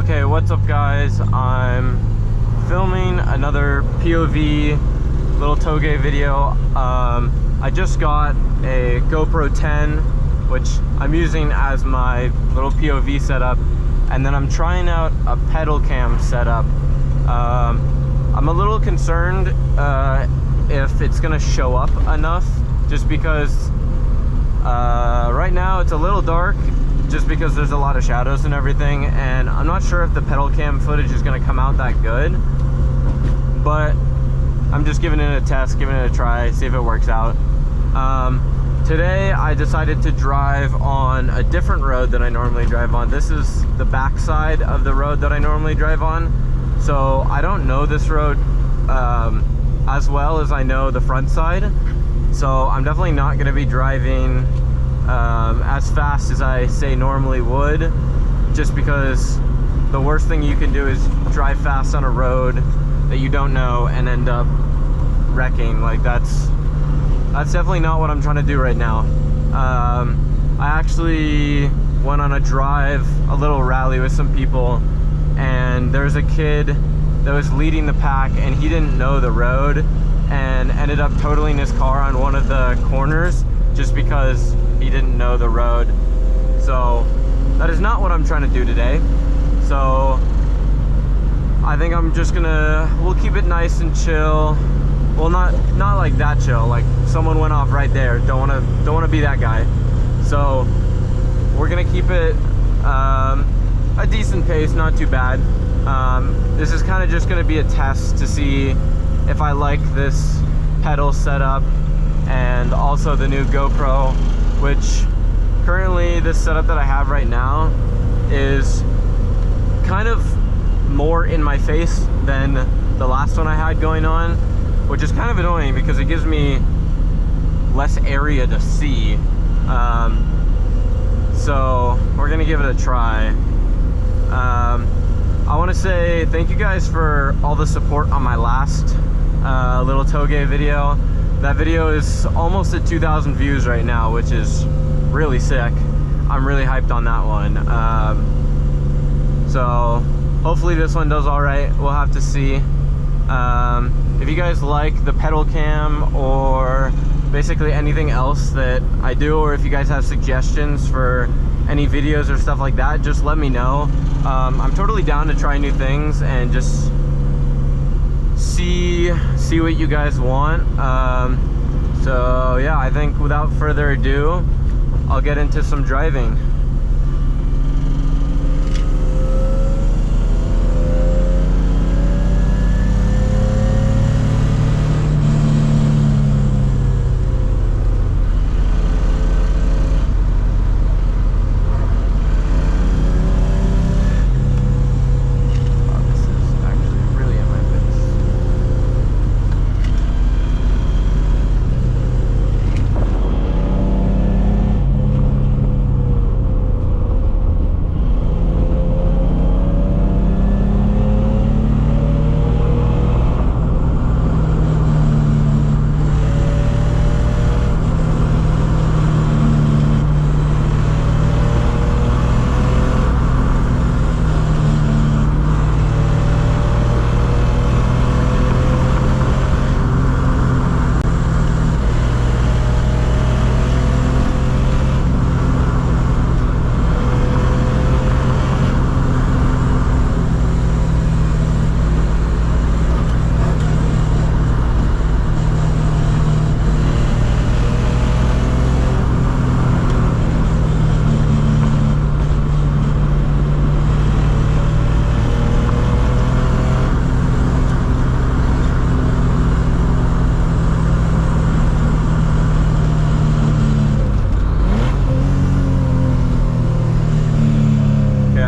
Okay, what's up guys? I'm filming another POV little TOUGE video. I just got a GoPro 10, which I'm using as my little POV setup, and then I'm trying out a pedal cam setup. I'm a little concerned if it's gonna show up enough, just because right now it's a little dark, just because there's a lot of shadows and everything, and I'm not sure if the pedal cam footage is going to come out that good, but I'm just giving it a test, giving it a try, see if it works out. Today I decided to drive on a different road than I normally drive on. This is the back side of the road that I normally drive on, so I don't know this road as well as I know the front side, so I'm definitely not going to be driving as fast as I say normally would, just because the worst thing you can do is drive fast on a road that you don't know and end up wrecking. Like that's definitely not what I'm trying to do right now. I actually went on a drive, a little rally with some people, and there's a kid that was leading the pack and he didn't know the road and ended up totaling his car on one of the corners just because he didn't know the road. So that is not what I'm trying to do today. So I think I'm just we'll keep it nice and chill. Well, not like that chill, like someone went off right there. Don't want to be that guy. So we're gonna keep it a decent pace, not too bad. This is kind of just gonna be a test to see if I like this pedal setup, and also the new GoPro, which currently this setup that I have right now is kind of more in my face than the last one I had going on, which is kind of annoying because it gives me less area to see. So we're gonna give it a try. I want to say thank you guys for all the support on my last little TOUGE video. That video is almost at 2,000 views right now, which is really sick. I'm really hyped on that one. So hopefully this one does all right. We'll have to see. If you guys like the pedal cam or basically anything else that I do, or if you guys have suggestions for any videos or stuff like that, just let me know. I'm totally down to try new things and just see what you guys want. So yeah, I think without further ado, I'll get into some driving.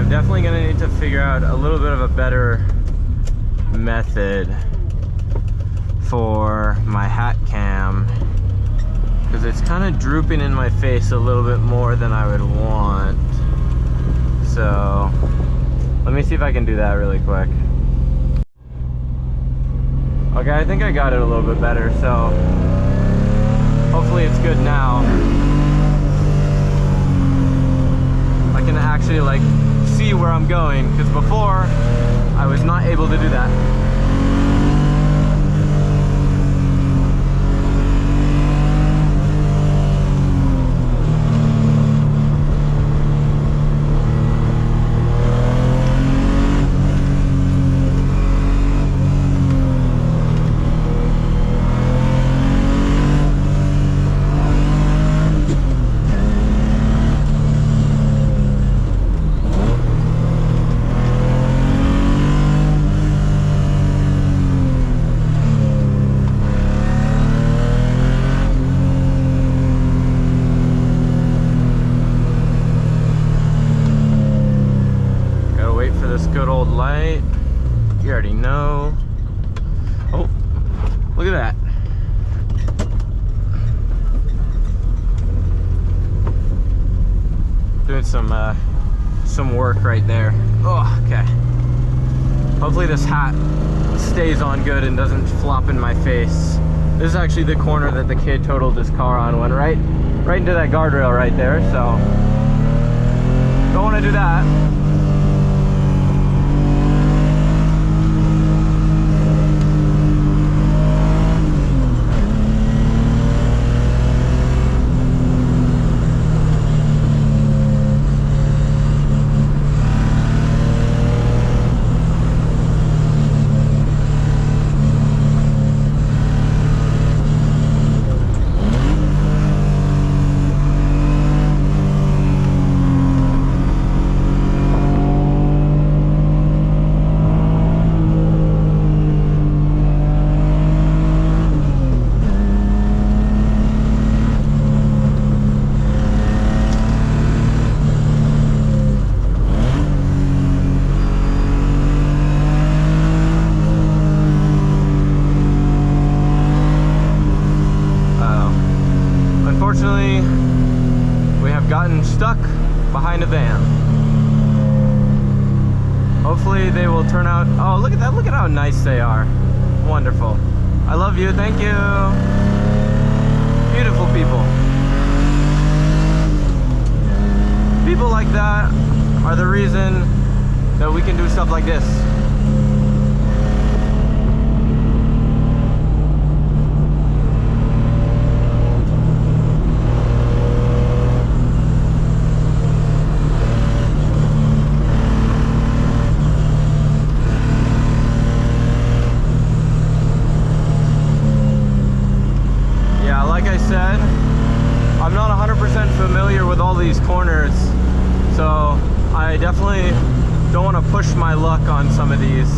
Definitely gonna need to figure out a little bit of a better method for my hat cam, because it's kind of drooping in my face a little bit more than I would want. So let me see if I can do that really quick. Okay, I think I got it a little bit better, so hopefully it's good now. I can actually like see where I'm going, because before I was not able to do that. Good old light. You already know. Oh, look at that. Doing some work right there. Oh, okay. Hopefully this hat stays on good and doesn't flop in my face. This is actually the corner that the kid totaled his car on. Went right into that guardrail right there, so don't want to do that. Unfortunately, we have gotten stuck behind a van. Hopefully they will turn out. Oh, look at that. Look at how nice they are. Wonderful. I love you. Thank you. Beautiful people. People like that are the reason that we can do stuff like this. Like I said, I'm not 100% familiar with all these corners, so I definitely don't want to push my luck on some of these.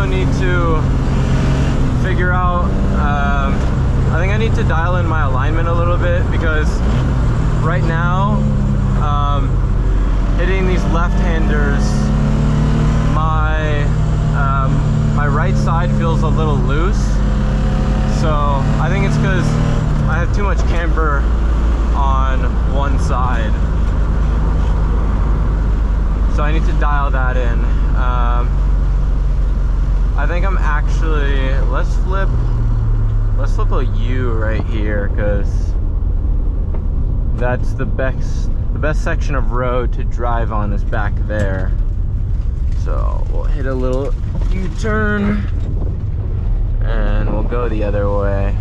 Need to figure out, I think I need to dial in my alignment a little bit, because right now, hitting these left-handers, my right side feels a little loose, so I think it's because I have too much camber on one side, so I need to dial that in. I think I'm actually, let's flip a U right here, because that's the best section of road to drive on is back there. So we'll hit a little U-turn and we'll go the other way.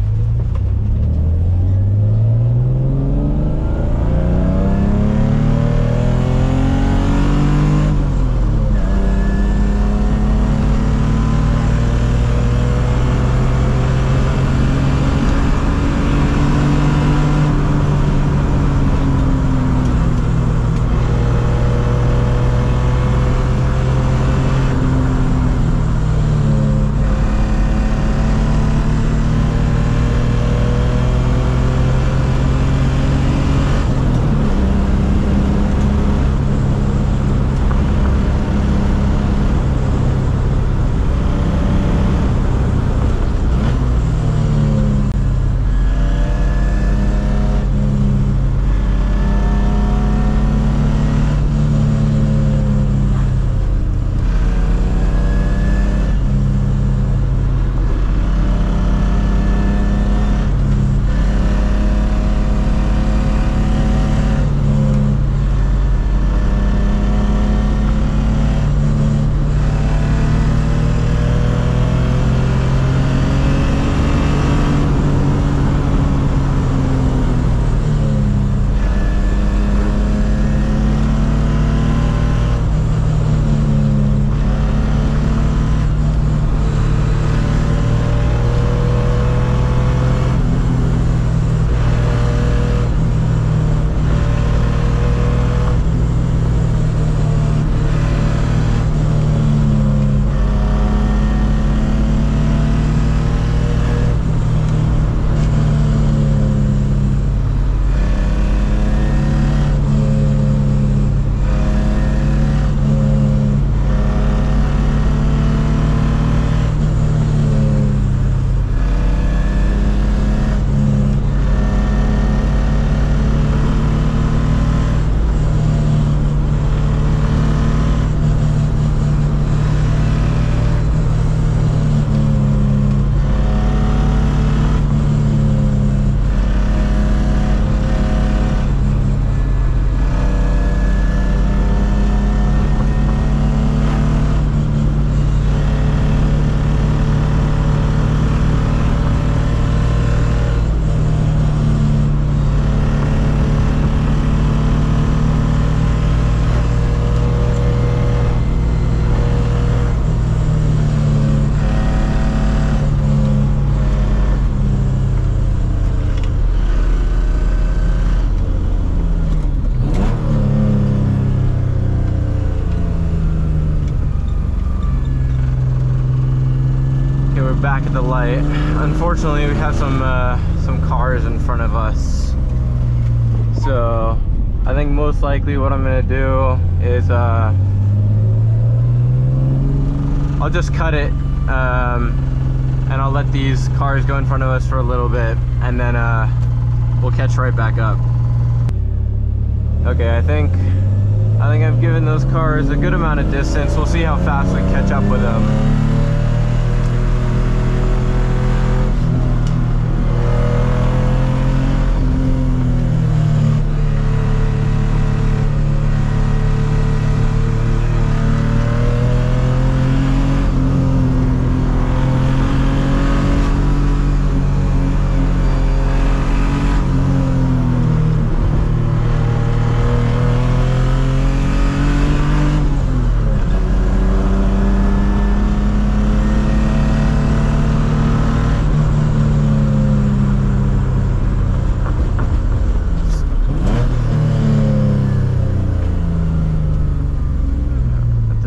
back at the light. Unfortunately, we have some cars in front of us. So I think most likely what I'm gonna do is I'll just cut it and I'll let these cars go in front of us for a little bit, and then we'll catch right back up. Okay, I think I've given those cars a good amount of distance. We'll see how fast we catch up with them.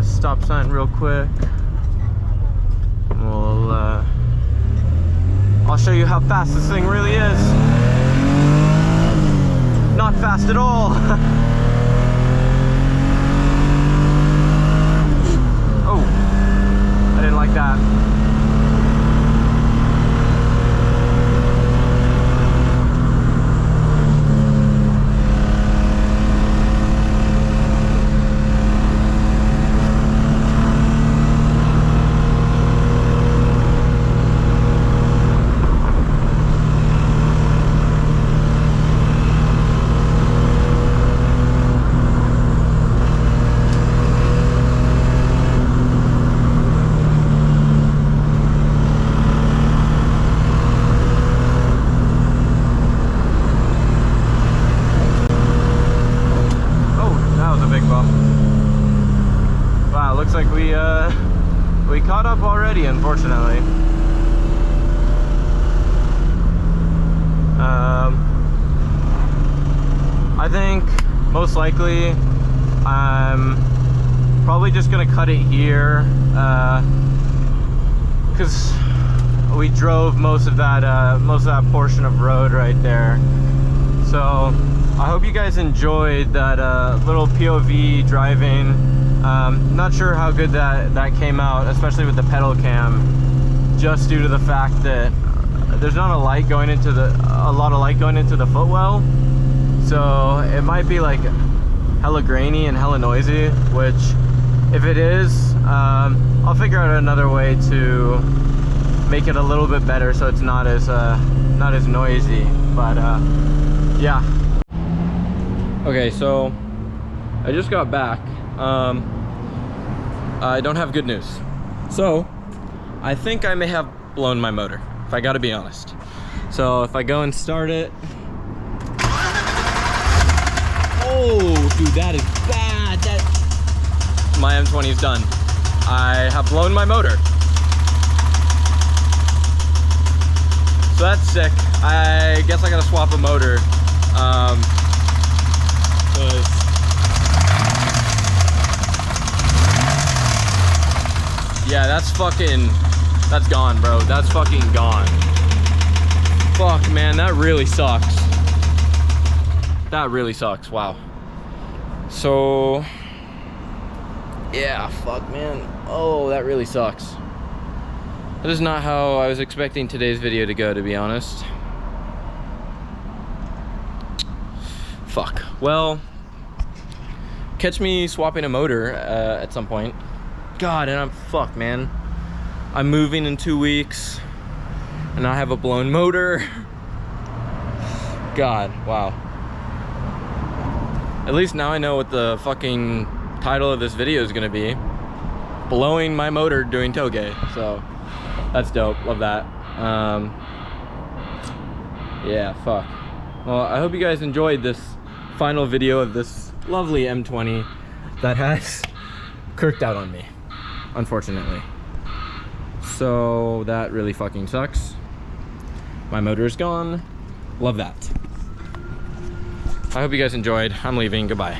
Stop sign real quick. We'll I'll show you how fast this thing really is. Not fast at all. Oh, I didn't like that. Looks like we caught up already, unfortunately. I think most likely I'm probably just gonna cut it here because we drove most of that portion of road right there. So I hope you guys enjoyed that little POV driving. Not sure how good that came out, especially with the pedal cam, just due to the fact that there's not a lot of light going into the footwell, so it might be like hella grainy and hella noisy, which if it is, I'll figure out another way to make it a little bit better so it's not as noisy. But yeah. Okay, so I just got back. I don't have good news. So I think I may have blown my motor, if I gotta be honest. So if I go and start it, oh dude, that is bad. My M20 is done. I have blown my motor. So that's sick. I guess I gotta swap a motor. Yeah, that's gone, bro. That's fucking gone. Fuck, man, that really sucks. That really sucks, wow. So, yeah, fuck, man. Oh, that really sucks. That is not how I was expecting today's video to go, to be honest. Fuck. Well, catch me swapping a motor at some point. God, and I'm fucked, man. I'm moving in 2 weeks and I have a blown motor. God, wow. At least now I know what the fucking title of this video is gonna be. Blowing my motor doing TOUGE. So that's dope, love that. Yeah, fuck. Well, I hope you guys enjoyed this final video of this lovely M20 that has kirked out on me, unfortunately. So that really fucking sucks. My motor is gone. Love that. I hope you guys enjoyed. I'm leaving. Goodbye.